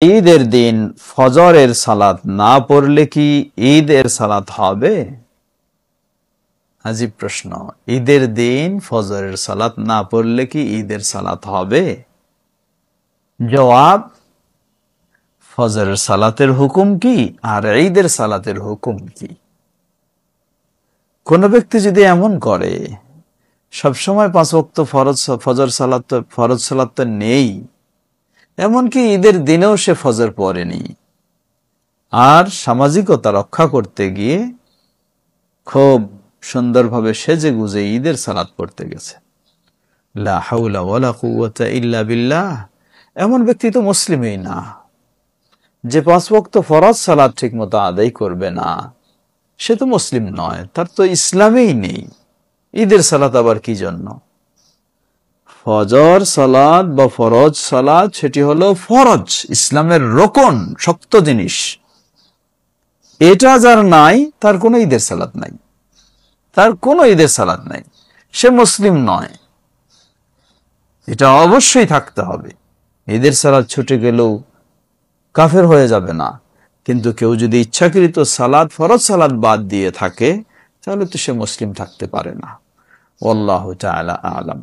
ঈদের দিন ফজরের সালাত না পড়লে কি ঈদের সালাত হবে? আজীব প্রশ্ন। ঈদের দিন ফজরের সালাত না পড়লে কি ঈদের সালাত হবে? জবাব, ফজরের সালাতের হুকুম কি আর ঈদের সালাতের হুকুম কি? কোন ব্যক্তি যদি এমন করে সবসময় 5 ওয়াক্ত ফজর সালাত তো নেই, এমনকি ঈদের দিনেও সে ফজর পড়েনি, আর সামাজিকতা রক্ষা করতে গিয়ে খুব সুন্দরভাবে সেজে গুজে ঈদের সালাত পড়তে গেছে, লা হাওলা ওয়ালা কুওয়াতা ইল্লা বিল্লাহ, এমন ব্যক্তি তো মুসলিমই না। যে 5 ওয়াক্ত ফরজ সালাত ঠিক মতো আদায় করবে না, সে তো মুসলিম নয়, তার তো ইসলামেই নেই। ঈদের সালাত আবার কি জন্য? ফজর সালাত বা ফরজ সালাত সেটি হলো ফরজ, ইসলামের রোকন, শক্ত জিনিস। এটা যার নাই, তার কোনো ঈদের সালাত নাই, তার কোনো ঈদের সালাত নাই, সে মুসলিম নয়। এটা অবশ্যই থাকতে হবে। ঈদের সালাত ছুটে গেলেও কাফের হয়ে যাবে না, কিন্তু কেউ যদি ইচ্ছাকৃত সালাত, ফরজ সালাত বাদ দিয়ে থাকে, তাহলে তো সে মুসলিম থাকতে পারে না। আল্লাহু তাআলা আ'লাম।